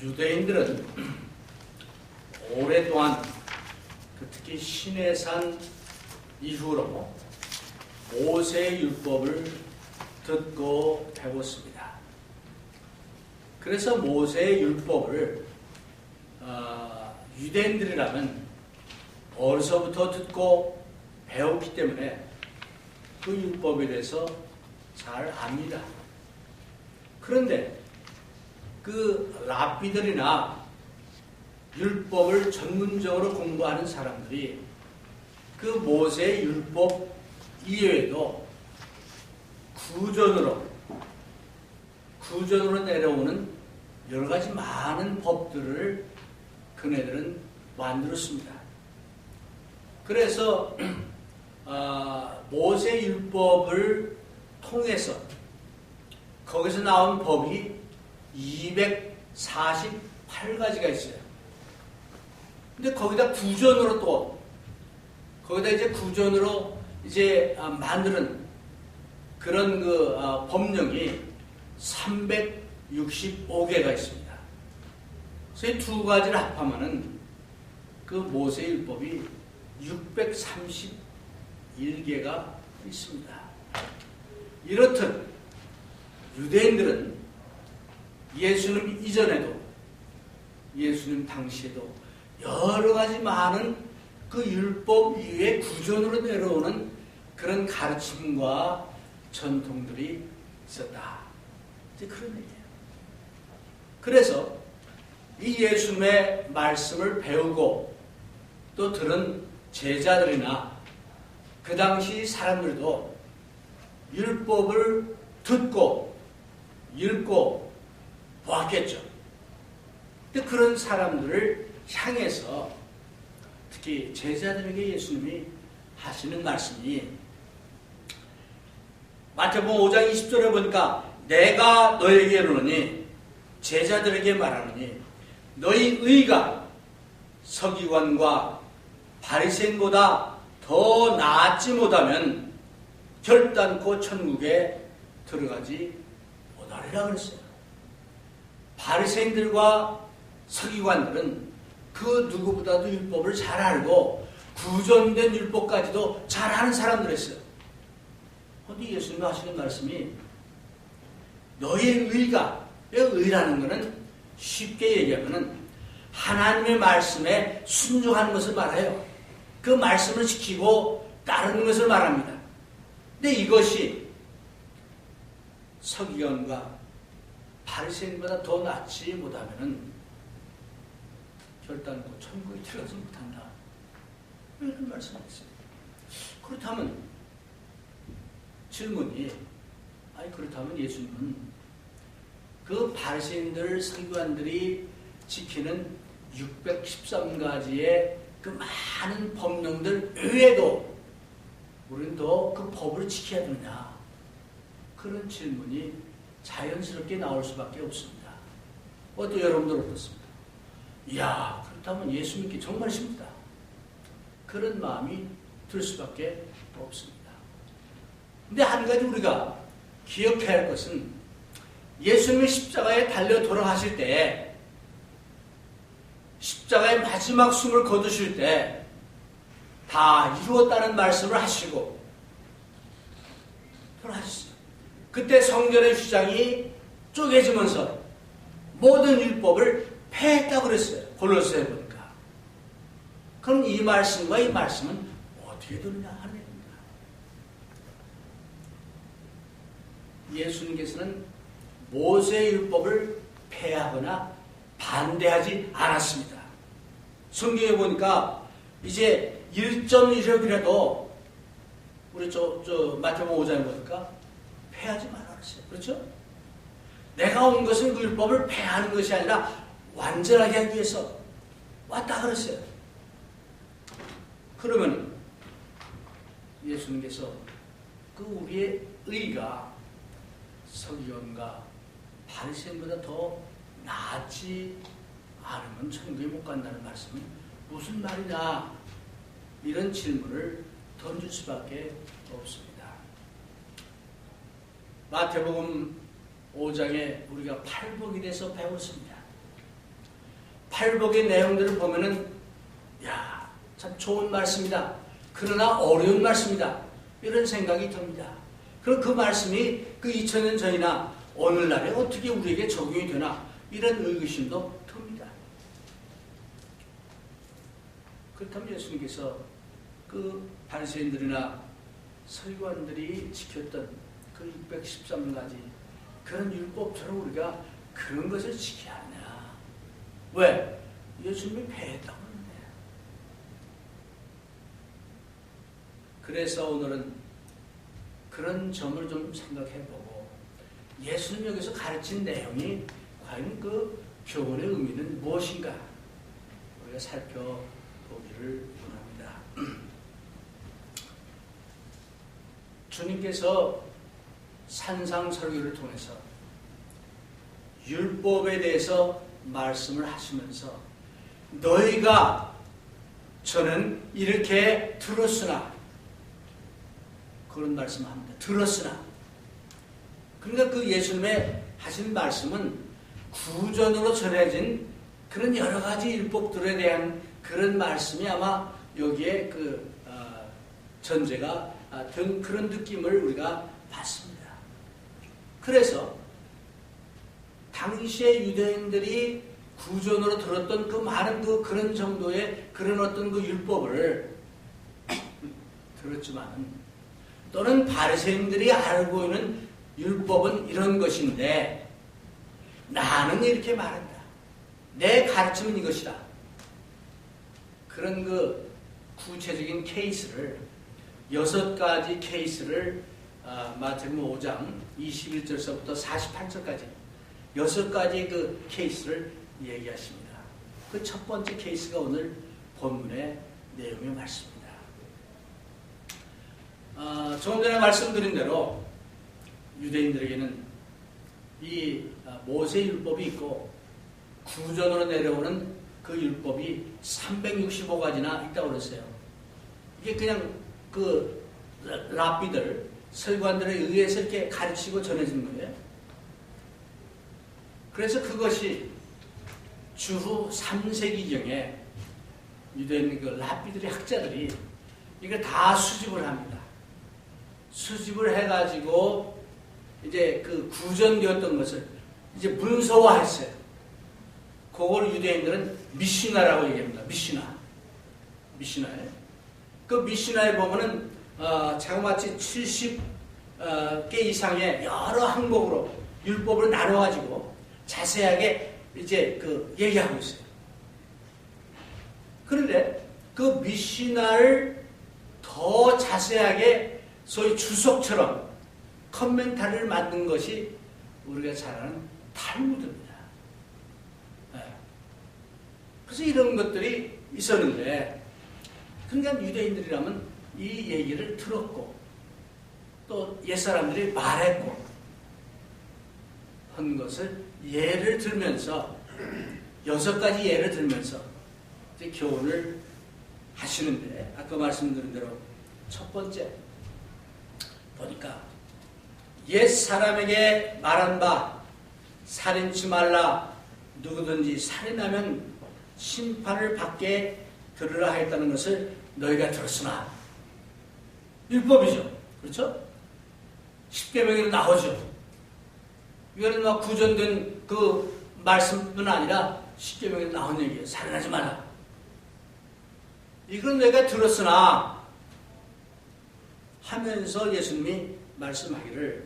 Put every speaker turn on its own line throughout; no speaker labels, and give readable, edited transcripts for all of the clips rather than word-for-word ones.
유대인들은 오랫동안 특히 시내산 이후로 모세의 율법을 듣고 배웠습니다. 그래서 모세의 율법을 유대인들이라면 어려서부터 듣고 배웠기 때문에 그 율법에 대해서 잘 압니다. 그런데 그 랍비들이나 율법을 전문적으로 공부하는 사람들이 그 모세의 율법 이외에도 구전으로 내려오는 여러 가지 많은 법들을 그네들은 만들었습니다. 그래서 모세 율법을 통해서 거기서 나온 법이 248가지가 있어요. 근데 거기다 구전으로 만드는 그런 법령이 365개가 있습니다. 그래서 이 두 가지를 합하면은 그 모세 율법이 631개가 있습니다. 이렇듯 유대인들은 예수님 이전에도 예수님 당시에도 여러 가지 많은 그 율법 이외에 구전으로 내려오는 그런 가르침과 전통들이 있었다. 이제 그런 얘기예요. 그래서 이 예수님의 말씀을 배우고 또 들은 제자들이나 그 당시 사람들도 율법을 듣고 읽고 보았겠죠. 근데 그런 사람들을 향해서 특히 제자들에게 예수님이 하시는 말씀이 마태복음 5장 20절에 보니까 내가 너에게 이르노니 제자들에게 말하노니 너희 의가 서기관과 바리새인보다 더 나았지 못하면 결단코 천국에 들어가지 못하리라 그랬어요. 바리새인들과 서기관들은 그 누구보다도 율법을 잘 알고 구전된 율법까지도 잘 아는 사람들이었어요. 그런데 예수님이 하시는 말씀이 너의 의가, 의라는 것은 쉽게 얘기하면 하나님의 말씀에 순종하는 것을 말해요. 그 말씀을 지키고 따르는 것을 말합니다. 근데 이것이 서기관과 바리새인보다 더 낫지 못하면은 결단코 천국에 들어가지 못한다. 이런 말씀을 했어요. 그렇다면 질문이 그렇다면 예수님은 그 바리새인들 서기관들이 지키는 613가지의 그 많은 법령들 외에도 우리는 더 그 법을 지켜야 되느냐? 그런 질문이 자연스럽게 나올 수밖에 없습니다. 또 여러분들 어떻습니까? 이야, 그렇다면 예수님께 정말 쉽다. 그런 마음이 들 수밖에 없습니다. 근데 한 가지 우리가 기억해야 할 것은 예수님이 십자가에 달려 돌아가실 때 십자가의 마지막 숨을 거두실 때 다 이루었다는 말씀을 하시고 돌아가셨어요. 그때 성전의 주장이 쪼개지면서 모든 율법을 폐했다고 그랬어요. 골로새에 보니까. 그럼 이 말씀과 이 말씀은 어떻게 되느냐 하는 얘기입니다. 예수님께서는 모세의 율법을 폐하거나 반대하지 않았습니다. 성경에 보니까 이제 1.1획이라도 우리 마태복음 5장에 보니까 폐하지 말라 그랬어요. 그렇죠? 내가 온 것은 그 율법을 폐하는 것이 아니라 완전하게 하기 위해서 왔다 그랬어요. 그러면 예수님께서 그 우리의 의가 서기관과 바리새인보다 더 나았지 않으면 천국에 못 간다는 말씀은 무슨 말이냐? 이런 질문을 던질 수밖에 없습니다. 마태복음 5장에 우리가 팔복일에서 배웠습니다. 팔복의 내용들을 보면은 야, 참 좋은 말씀이다. 그러나 어려운 말씀이다. 이런 생각이 듭니다. 그럼 그 말씀이 그 2000년 전이나 오늘날에 어떻게 우리에게 적용이 되나 이런 의구심도 듭니다. 그렇다면 예수님께서 그 바리새인들이나 서기관들이 지켰던 그 613가지 그런 율법처럼 우리가 그런 것을 지켜야 하냐? 왜? 예수님이 패했다고 하는데. 그래서 오늘은 그런 점을 좀 생각해보고 예수님 여기서 가르친 내용이 과연 그 교훈의 의미는 무엇인가 우리가 살펴보기를 원합니다. 주님께서 산상설교를 통해서 율법에 대해서 말씀을 하시면서 너희가 저는 이렇게 들었으나 그런 말씀을 합니다. 들었으나 그러니까 그 예수님의 하신 말씀은 구전으로 전해진 그런 여러 가지 율법들에 대한 그런 말씀이 아마 여기에 그 전제가 된 그런 느낌을 우리가 받습니다. 그래서 당시의 유대인들이 구전으로 들었던 그 많은 그런 정도의 그런 어떤 그 율법을 들었지만 또는 바리새인들이 알고 있는 율법은 이런 것인데 나는 이렇게 말한다. 내 가르침은 이것이다. 그런 그 구체적인 케이스를 6가지 케이스를 마태복음 5장 21절서부터 48절까지 6가지 그 케이스를 얘기하십니다. 그 첫 번째 케이스가 오늘 본문의 내용의 말씀입니다. 조금 전에 말씀드린 대로 유대인들에게는 이 모세 율법이 있고 구전으로 내려오는 그 율법이 365가지나 있다고 그랬어요. 이게 그냥 그 랍비들, 서기관들에 의해서 이렇게 가르치고 전해진 거예요. 그래서 그것이 주후 3세기경에 유대인 그 랍비들의 학자들이 이걸 다 수집을 합니다. 수집을 해가지고 이제 그 구전되었던 것을 이제 문서화했어요. 그걸 유대인들은 미시나라고 얘기합니다. 미시나에. 그 미시나에 보면은 자그마치 70개 이상의 여러 항목으로 율법을 나눠가지고 자세하게 이제 그 얘기하고 있어요. 그런데 그 미시나를 더 자세하게 소위 주석처럼 커멘타리를 만든 것이 우리가 잘 아는 탈무드입니다. 그래서 이런 것들이 있었는데 그러니까 유대인들이라면 이 얘기를 들었고 또 옛사람들이 말했고 한 것을 예를 들면서 6가지 예를 들면서 이제 교훈을 하시는데 아까 말씀드린 대로 첫 번째 보니까 옛 사람에게 말한 바 살인치 말라 누구든지 살인하면 심판을 받게 들으라 하였다는 것을 너희가 들었으나 율법이죠. 그렇죠? 십계명에는 나오죠. 이거는 막 구전된 그 말씀뿐 아니라 십계명에 나온 얘기예요. 살인하지 말라. 이건 내가 들었으나 하면서 예수님이 말씀하기를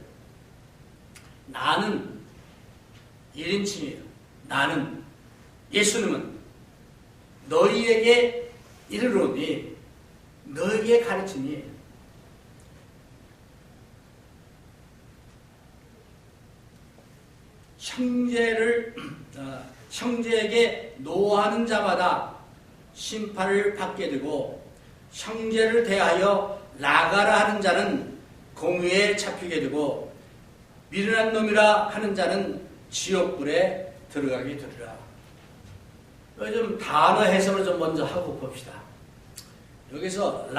나는 1인칭이에요. 나는 예수님은 너희에게 이르노니 너희에게 가르치니 형제에게 노하는 자마다 심판을 받게 되고 형제를 대하여 나가라 하는 자는 공의에 잡히게 되고 미련한 놈이라 하는 자는 지옥불에 들어가게 되리라. 좀 단어 해석을 좀 먼저 하고 봅시다. 여기서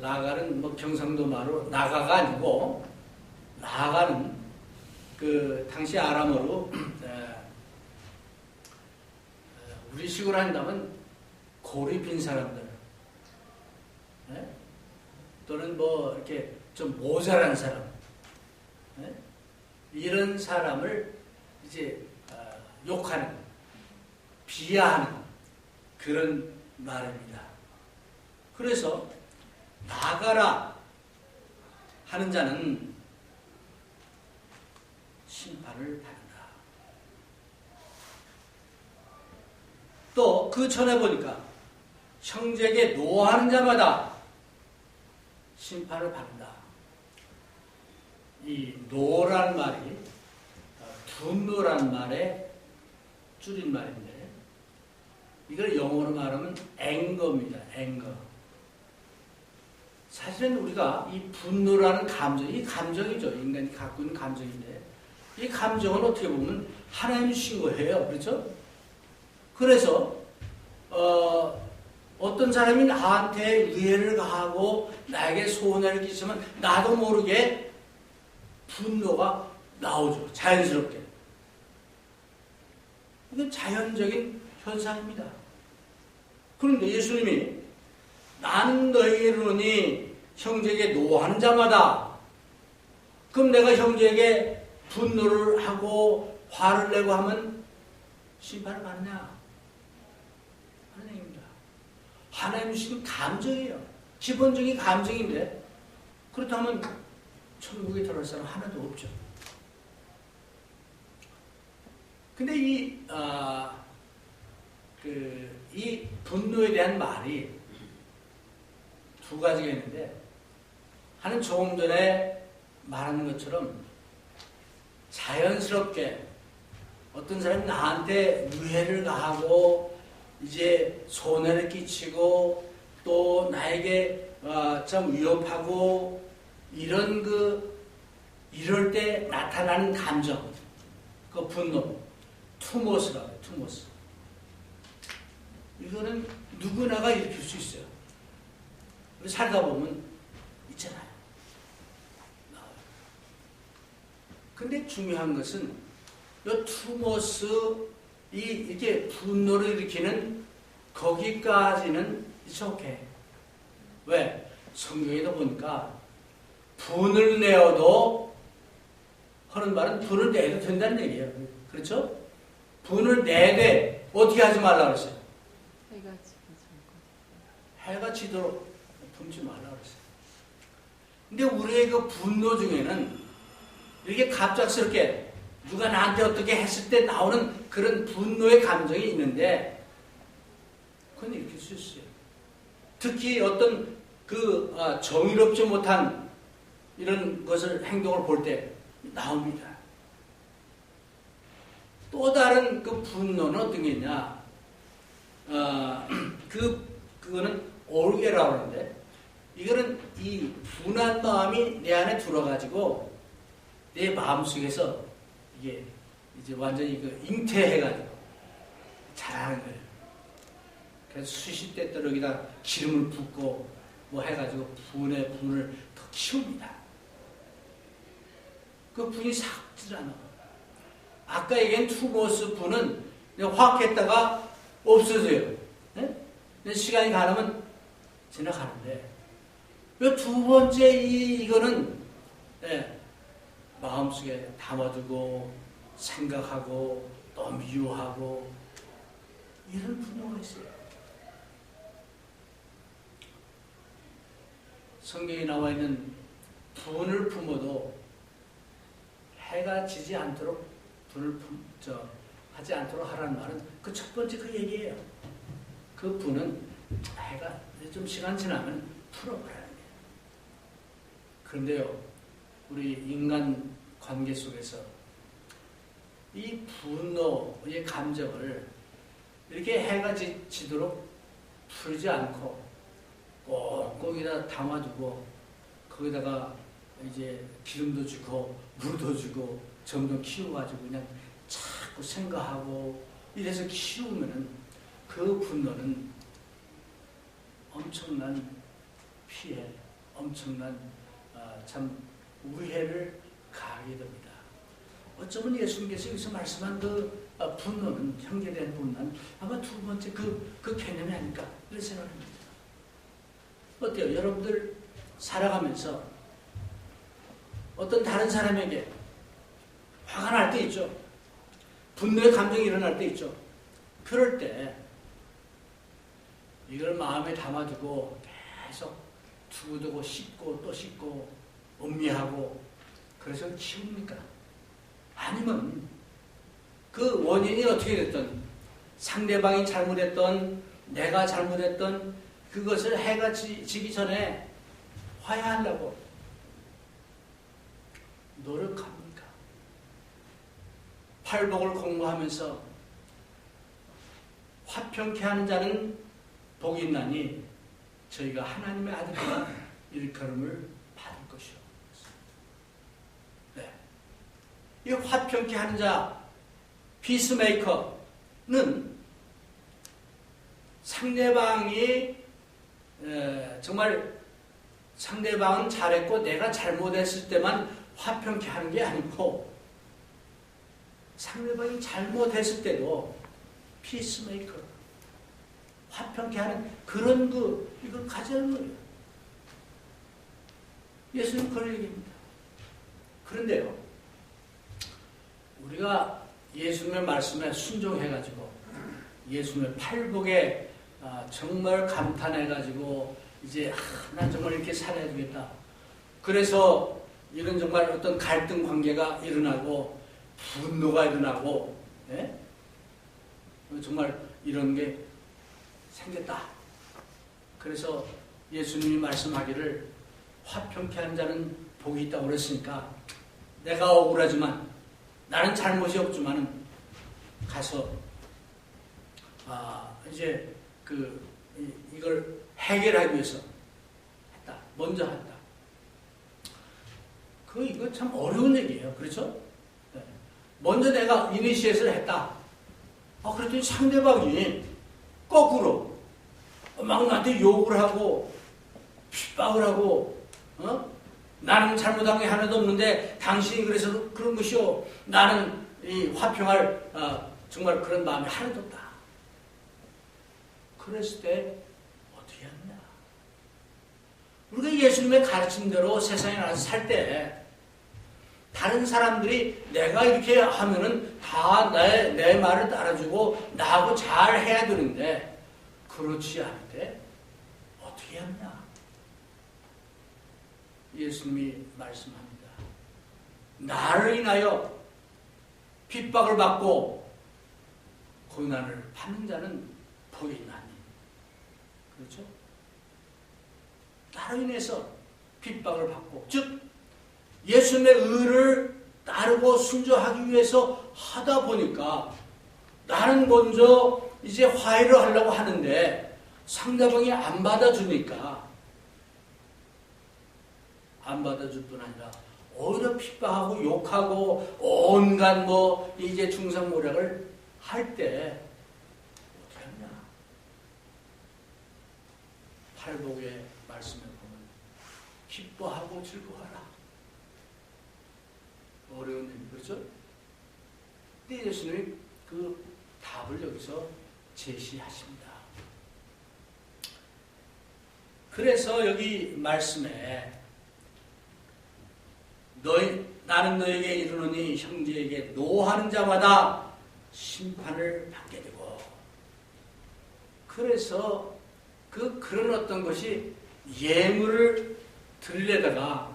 라가는 뭐 경상도 말로 나가가 아니고 라가는 그 당시 아람어로 우리 식으로 한다면 골이 빈 사람들, 예? 또는 뭐 이렇게 좀 모자란 사람, 예? 이런 사람을 이제 욕하는, 비하하는 그런 말입니다. 그래서 나가라 하는 자는 심판을 받는다. 또 그 전에 보니까 형제에게 노하는 자마다 심판을 받는다. 이 노란 말이 분노란 말의 줄임말인데 이걸 영어로 말하면 앵거입니다. 앵거. 사실은 우리가 이 분노라는 감정, 이 감정이죠. 인간이 갖고 있는 감정인데 이 감정은 어떻게 보면 하나님이 주신 거예요. 그렇죠? 그래서 어떤 사람이 나한테 위해를 가하고 나에게 손해를 끼치면 나도 모르게 분노가 나오죠. 자연스럽게. 이건 자연적인 현상입니다. 그런데 예수님이 나는 너에게 이르노니 형제에게 노하는 자마다, 그럼 내가 형제에게 분노를 하고 화를 내고 하면 심판을 받느냐? 하는 얘기입니다. 하나님 주신 감정이에요. 기본적인 감정인데 그렇다면 천국에 들어갈 사람 하나도 없죠. 근데 이 분노에 대한 말이 두 가지가 있는데, 하나는 조금 전에 말하는 것처럼 자연스럽게 어떤 사람이 나한테 무해를 가하고 이제 손해를 끼치고 또 나에게 참 위협하고 이럴 때 나타나는 감정, 그 분노, 투모스라고 해요. 투모스. 이거는 누구나가 일으킬 수 있어요. 살다 보면 있잖아요. 근데 중요한 것은 이 투모스, 이렇게 분노를 일으키는 거기까지는 it's okay. 왜? 성경에도 보니까 분을 내어도, 하는 말은 분을 내도 된다는 얘기예요. 그렇죠? 분을 내되 어떻게 하지 말라 그랬어요? 해가 지도록 품지 말라 그랬어요. 근데 우리의 그 분노 중에는 이렇게 갑작스럽게 누가 나한테 어떻게 했을 때 나오는 그런 분노의 감정이 있는데 그건 일으킬 수 있어요. 특히 어떤 정의롭지 못한 이런 것을, 행동을 볼 때 나옵니다. 또 다른 그 분노는 어떤 게 있냐? 그거는 올게라고 하는데, 이거는 이 분한 마음이 내 안에 들어가지고 내 마음속에서 이게 이제 완전히 잉태해가지고 자라는 거예요. 그래서 수십 대 때로 여기다 기름을 붓고 뭐 해가지고 분을 더 키웁니다. 그 분이 삭질 않아. 아까 얘기한 투모스 분은 확 했다가 없어져요. 네? 시간이 가면 지나가는데, 이 두 번째 이거는 마음속에 담아두고 생각하고 또 미워하고 이런 분노가 있어요. 성경에 나와 있는 분을 품어도 해가 지지 않도록 하지 않도록 하라는 말은 그 첫 번째 그 얘기예요. 그 분은 해가 좀 시간 지나면 풀어버려야 돼요. 그런데요, 우리 인간 관계 속에서 이 분노의 감정을 이렇게 해가 지도록 풀지 않고 꽁꽁이다 담아두고 거기다가 이제 기름도 주고 물도 주고 점점 키워가지고 그냥 자꾸 생각하고 이래서 키우면은 그 분노는 엄청난 피해, 엄청난 참 위해를 가하게 됩니다. 어쩌면 예수님께서 여기서 말씀한 그 분노는, 형제에 대한 분노는 아마 두 번째 그 개념이 아닐까 이런 생각을 합니다. 어때요? 여러분들 살아가면서 어떤 다른 사람에게 화가 날 때 있죠. 분노의 감정이 일어날 때 있죠. 그럴 때 이걸 마음에 담아두고 계속 두고두고 씹고 또 씹고 음미하고 그래서 키웁니까? 아니면 그 원인이 어떻게 됐든 상대방이 잘못했던 내가 잘못했던 그것을 해가 지기 전에 화해하려고 노력합니까? 팔복을 공부하면서 화평케 하는 자는 복이 있나니 저희가 하나님의 아들과 일컬음을 받을 것이요. 네. 이 화평케 하는 자, 피스메이커는 상대방이 정말 상대방은 잘했고 내가 잘못했을 때만 화평케 하는 게 아니고 상대방이 잘못했을 때도 피스메이커, 화평케 하는 그런 이걸 가져는 거예요. 예수님 그런 얘기입니다. 그런데요, 우리가 예수님의 말씀에 순종해가지고 예수님의 팔복에 정말 감탄해가지고 이제 난 정말 이렇게 살아야 되겠다. 그래서 이런 정말 어떤 갈등 관계가 일어나고 분노가 일어나고 예? 정말 이런 게 생겼다. 그래서 예수님이 말씀하기를 화평케 하는 자는 복이 있다고 그랬으니까 내가 억울하지만 나는 잘못이 없지만은 가서 이제 이걸 해결하기 위해서 했다. 먼저 했다. 이거 참 어려운 얘기예요. 그렇죠? 네. 먼저 내가 이니시에이트를 했다. 그랬더니 상대방이 거꾸로 막 나한테 욕을 하고 핍박을 하고 나는 잘못한 게 하나도 없는데 당신이 그래서 그런 것이요. 나는 이 화평할 정말 그런 마음이 하나도 없다. 그랬을 때 어떻게 하느냐? 우리가 예수님의 가르침대로 세상에 나가서 살 때 다른 사람들이 내가 이렇게 하면은 다 내 말을 따라주고 나하고 잘 해야 되는데 그렇지 않을 때 어떻게 하느냐? 예수님이 말씀합니다. 나를 인하여 핍박을 받고 고난을 받는 자는 복이 있나니. 그렇죠? 나로 인해서 핍박을 받고, 즉 예수님의 의를 따르고 순종하기 위해서 하다 보니까 나는 먼저 이제 화해를 하려고 하는데 상대방이 안 받아주니까 안 받아줄 뿐 아니라 오히려 핍박하고 욕하고 온갖 이제 중상모략을 할 때 어떻게 하냐? 팔복의 말씀에 보면 기뻐하고 즐거워하라. 어려운 얘기 그렇죠? 근데 예수님이 그 답을 여기서 제시하십니다. 그래서 여기 말씀에 나는 너에게 이르노니 형제에게 노하는 자마다 심판을 받게 되고, 그래서 그런 어떤 것이 예물을 드리려다가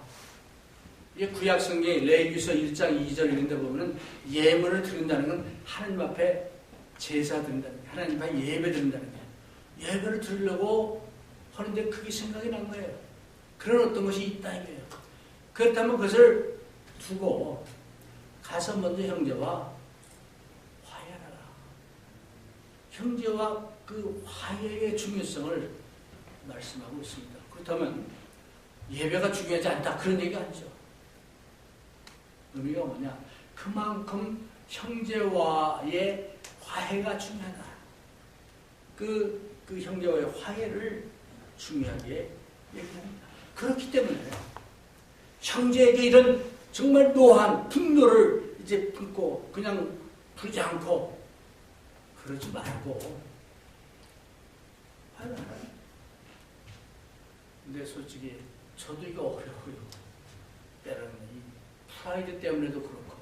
구약 성경의 레위기서 1장 2절 이런 데 보면은 예물을 드린다는 건 하나님 앞에 제사 드린다는 거예요. 하나님 앞에 예배 드린다는 거예요. 예배를 드리려고 하는데 그게 생각이 난 거예요. 그런 어떤 것이 있다 이거예요. 그렇다면 그것을 두고 가서 먼저 형제와 화해하라. 형제와 그 화해의 중요성을 말씀하고 있습니다. 그렇다면 예배가 중요하지 않다 그런 얘기가 아니죠. 의미가 뭐냐? 그만큼 형제와의 화해가 중요하다. 그 형제와의 화해를 중요하게 얘기합니다. 그렇기 때문에 형제에게 이런 정말 노한 분노를 이제 품고 그냥 부르지 않고 그러지 말고 하나. 근데 솔직히 저도 이거 어려워요. 때로는 이 프라이드 때문에도 그렇고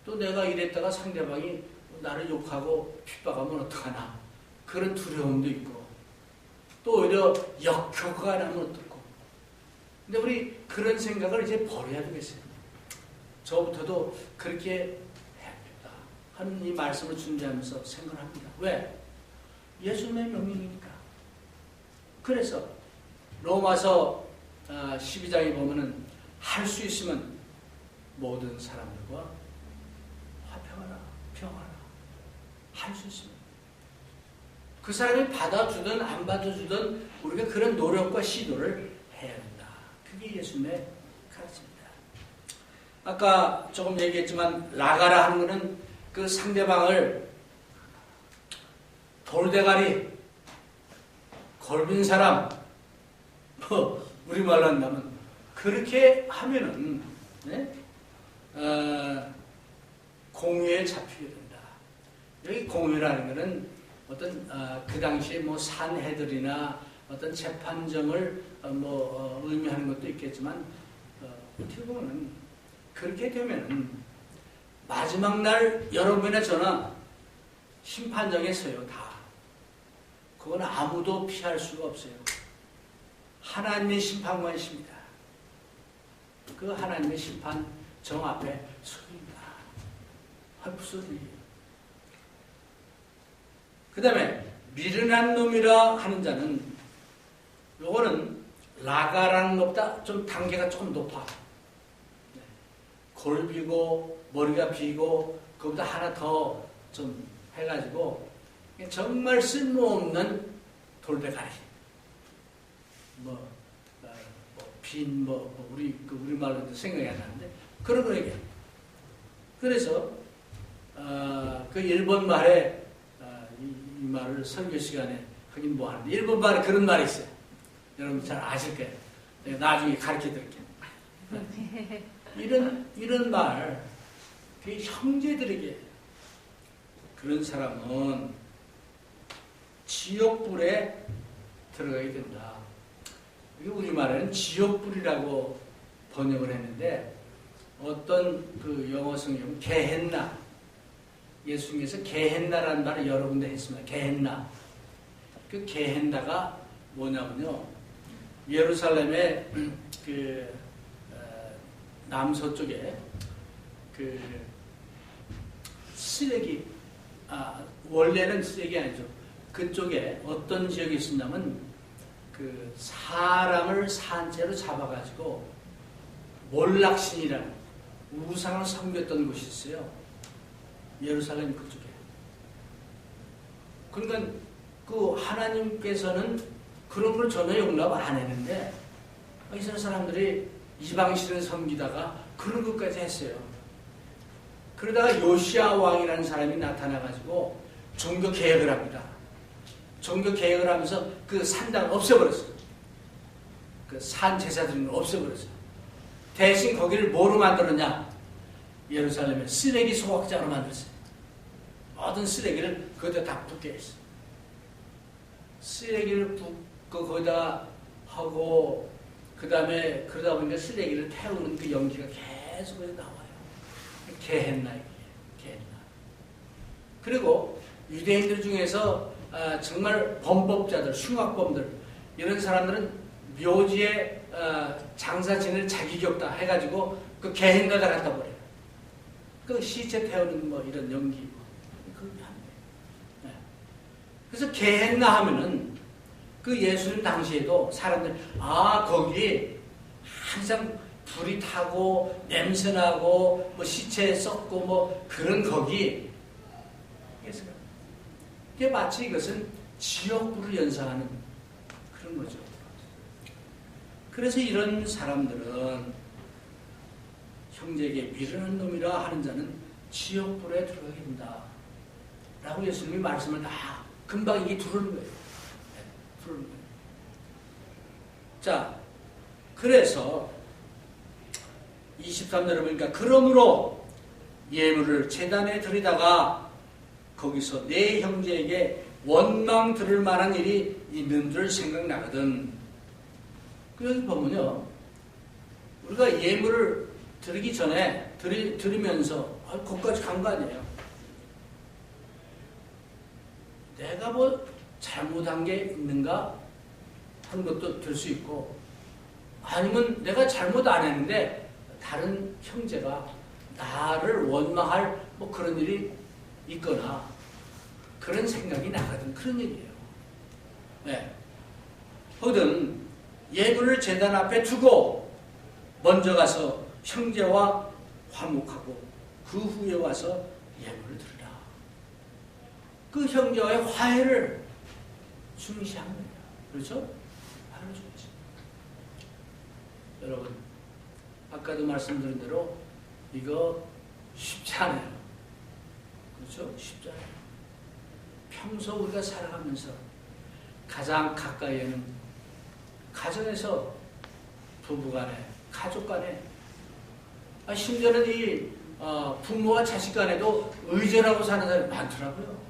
또 내가 이랬다가 상대방이 나를 욕하고 핍박하면 어떡하나 그런 두려움도 있고 또 오히려 역효과가 나면 어떡고 근데 우리 그런 생각을 이제 버려야 되겠어요. 저부터도 그렇게 해야겠다 하는 이 말씀을 준비하면서 생각을 합니다. 왜? 예수님의 명령이니까. 그래서 로마서 12장에 보면은 할 수 있으면 모든 사람들과 화평하라, 평화라. 할 수 있으면. 그 사람이 받아주든 안 받아주든 우리가 그런 노력과 시도를 해야 된다. 그게 예수님의 가르침입니다. 아까 조금 얘기했지만 라가라 하는 것은 그 상대방을 돌대가리, 걸빈 사람, 우리말로 한다면 그렇게 하면은 네? 공유에 잡히게 된다. 여기 공유라는 것은 어떤 그 당시에 뭐 산해들이나 어떤 재판정을 의미하는 것도 있겠지만 어떻게 보면은 그렇게 되면은 마지막 날 여러분이나 저나 심판정에 서요. 다. 그건 아무도 피할 수가 없어요. 하나님의 심판만 있습니다. 그 하나님의 심판 정 앞에 서입니다. 헐푸소리. 그 다음에 미련한 놈이라 하는 자는 요거는 라가라는 것보다 좀 단계가 조금 높아. 골비고 머리가 비고 그보다 하나 더 좀 해가지고 정말 쓸모없는 돌대가리. 우리말로 생각이 안 나는데 그런 거 얘기해요. 그래서 그 일본 말에 이 말을 설교 시간에 하긴 뭐 하는데 일본 말에 그런 말이 있어요. 여러분 잘 아실 거예요. 내가 나중에 가르쳐 드릴게요. 이런 말, 그 형제들에게 그런 사람은 지옥불에 들어가게 된다. 이게 우리말에는 지옥불이라고 번역을 했는데 어떤 그 영어 성경 게헨나 예수님께서 게헨나라는 말을 여러 군데 했습니다. 게헨나. 그 게헨나가 뭐냐면요. 예루살렘의 그 남서쪽에 그 쓰레기 원래는 쓰레기 아니죠. 그쪽에 어떤 지역이 있었냐면 그 사람을 산채로 잡아가지고 몰락신이라는 우상을 섬겼던 곳이 있어요. 예루살렘 그쪽에. 그러니까 그 하나님께서는 그런 걸 전혀 용납 안 했는데 이스라엘 사람들이 이방신을 섬기다가 그런 것까지 했어요. 그러다가 요시야 왕이라는 사람이 나타나가지고 종교 개혁을 합니다. 종교 개혁을 하면서 그 산당을 없애버렸어요. 그 산 제사들은 없애버렸어요. 대신 거기를 뭐로 만들었냐? 예루살렘에 쓰레기 소각장으로 만들었어요. 모든 쓰레기를 거기다 다 붓게 했어요. 쓰레기를 붓고 거기다 하고 그 다음에 그러다 보니까 쓰레기를 태우는 그 연기가 계속 나와요. 게헨나 이거예요. 게헨나. 그리고 유대인들 중에서 정말 범법자들, 흉악범들 이런 사람들은 묘지에 장사 지낼 자격이 없다 해가지고 그 게헨나에다 갖다 버려요. 그 시체 태우는 뭐 이런 연기 그게 안 돼요. 네. 그래서 게헨나 하면은 그 예수님 당시에도 사람들 거기 항상 불이 타고 냄새나고 뭐 시체 썩고 뭐 그런 거기 이게 마치 이것은 지옥불을 연상하는 그런 거죠. 그래서 이런 사람들은 형제에게 미련한 놈이라 하는 자는 지옥불에 들어가게 된다 라고 예수님이 말씀을 다 금방 이게 두르는 거예요. 두르는 거예요. 자, 그래서 23절에 보니까 그러므로 예물을 제단에 드리다가 거기서 내 형제에게 원망 들을 만한 일이 있는 줄 생각나거든. 여기 보면요, 우리가 예물을 드리기 전에 드리면서 거기까지 간 거 아니에요. 내가 뭐 잘못한 게 있는가 하는 것도 될 수 있고, 아니면 내가 잘못 안 했는데 다른 형제가 나를 원망할 뭐 그런 일이 있거나 그런 생각이 나거든. 그런 얘기예요. 네. 혹은 예물을 제단 앞에 두고 먼저 가서 형제와 화목하고 그 후에 와서 예물을 드리라. 그 형제와의 화해를 중시한 거예요. 그렇죠? 화해를 중시. 여러분, 아까도 말씀드린 대로 이거 쉽지 않아요. 그렇죠? 쉽지 않아요. 평소 우리가 살아가면서 가장 가까이에는 가정에서 부부간에, 가족간에, 심지어는 이 부모와 자식 간에도 의존하고 사는 사람이 많더라고요.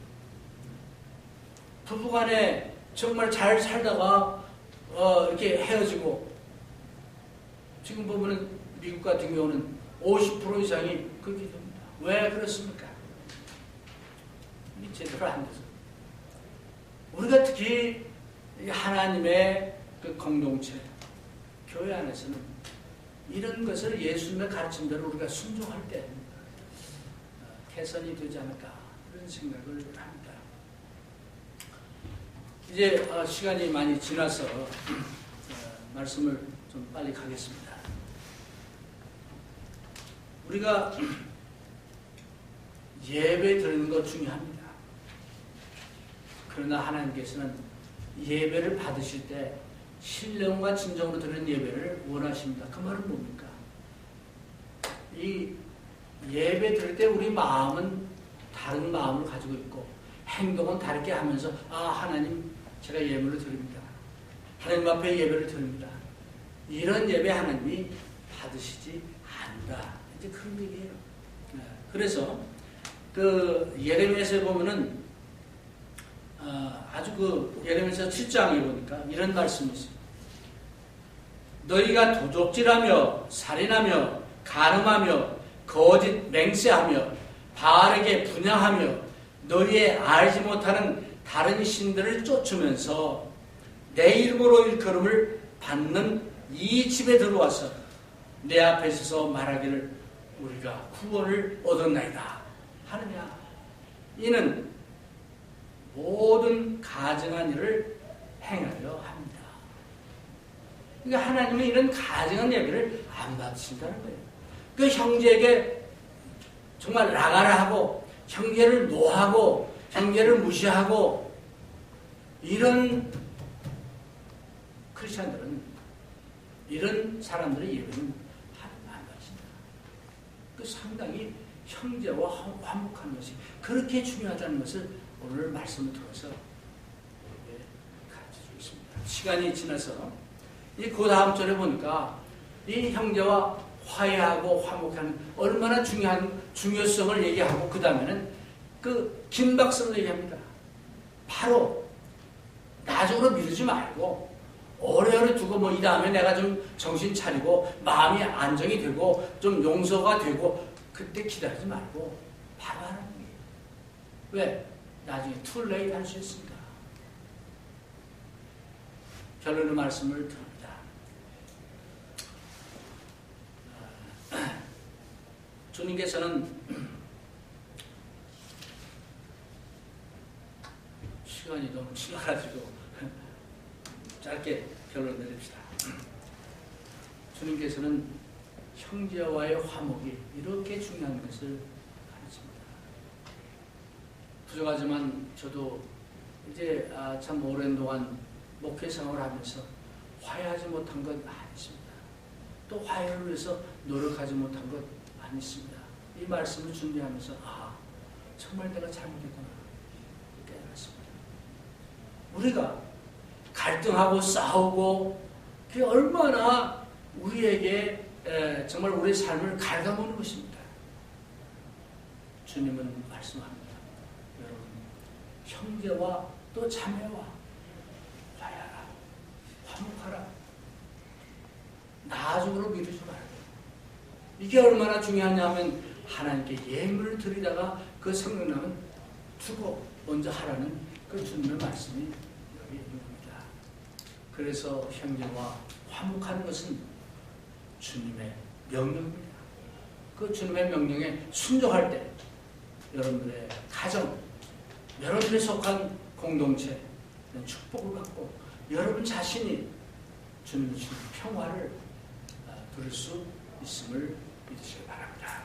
부부간에 정말 잘 살다가 이렇게 헤어지고, 지금 보면은 미국 같은 경우는 50% 이상이 그렇게 됩니다. 왜 그렇습니까? 제대로 안 돼서. 우리가 특히 하나님의 그 공동체, 교회 안에서는 이런 것을 예수님의 가르침대로 우리가 순종할 때 개선이 되지 않을까 그런 생각을 합니다. 이제 시간이 많이 지나서 말씀을 좀 빨리 가겠습니다. 우리가 예배 드리는 것 중요합니다. 그러나 하나님께서는 예배를 받으실 때 신령과 진정으로 드리는 예배를 원하십니다. 그 말은 뭡니까? 이 예배 드릴 때 우리 마음은 다른 마음을 가지고 있고 행동은 다르게 하면서 하나님 제가 예물을 드립니다. 하나님 앞에 예배를 드립니다. 이런 예배 하나님이 받으시지 않는다. 이제 그런 얘기예요. 그래서 그 예레미야서에 보면은 아주 그 예레미야서 7장에 보니까 이런 말씀이 있어요. 너희가 도적질하며 살인하며 간음하며 거짓 맹세하며 바알에게 분향하며 너희의 알지 못하는 다른 신들을 쫓으면서 내 이름으로 일컬음을 받는 이 집에 들어와서 내 앞에 서서 말하기를 우리가 구원을 얻었나이다 하느냐. 이는 모든 가증한 일을 행하려 합니다. 그러니까 하나님은 이런 가증한 예배를 안 받으신다는 거예요. 그 형제에게 정말 나가라 하고 형제를 노하고 형제를 무시하고 이런 크리스천들은 이런 사람들의 예배는 안 받으신다. 그 상당히 형제와 화목하는 것이 그렇게 중요하다는 것을 오늘 말씀을 들어서 가르쳐주고 있습니다. 시간이 지나서 그 다음 절에 보니까 이 형제와 화해하고 화목하는 얼마나 중요한 중요성을 얘기하고 그 다음에는 그 긴박성을 얘기합니다. 바로 나중으로 미루지 말고 오래오래 두고 이 다음에 내가 좀 정신 차리고 마음이 안정이 되고 좀 용서가 되고 그때 기다리지 말고 바로 하는 거예요. 왜? 나중에 too late 할 수 있습니다. 결론의 말씀을 드립니다. 주님께서는 시간이 너무 지나가지고 짧게 결론 내립시다. 주님께서는 형제와의 화목이 이렇게 중요한 것을 가르칩니다. 부족하지만 저도 이제 참 오랜 동안 목회 생활을 하면서 화해하지 못한 것 많이 있습니다. 또 화해를 위해서 노력하지 못한 것 많이 있습니다. 이 말씀을 준비하면서 정말 내가 잘못했구나 깨달았습니다. 우리가 갈등하고 싸우고 그게 얼마나 우리에게 정말 우리의 삶을 갉아먹는 것입니다. 주님은 말씀합니다. 여러분, 형제와 또 자매와 화해하라, 화목하라. 나중으로 미루지 말아요. 이게 얼마나 중요하냐면 하나님께 예물을 드리다가 그 생각나면 주고 먼저 하라는 그 주님의 말씀이 여기 있는 겁니다. 그래서 형제와 화목하는 것은 주님의 명령입니다. 그 주님의 명령에 순종할 때 여러분들의 가정, 여러분들이 속한 공동체 축복을 받고 여러분 자신이 주님의 주신 평화를 누릴 수 있음을 믿으시기 바랍니다.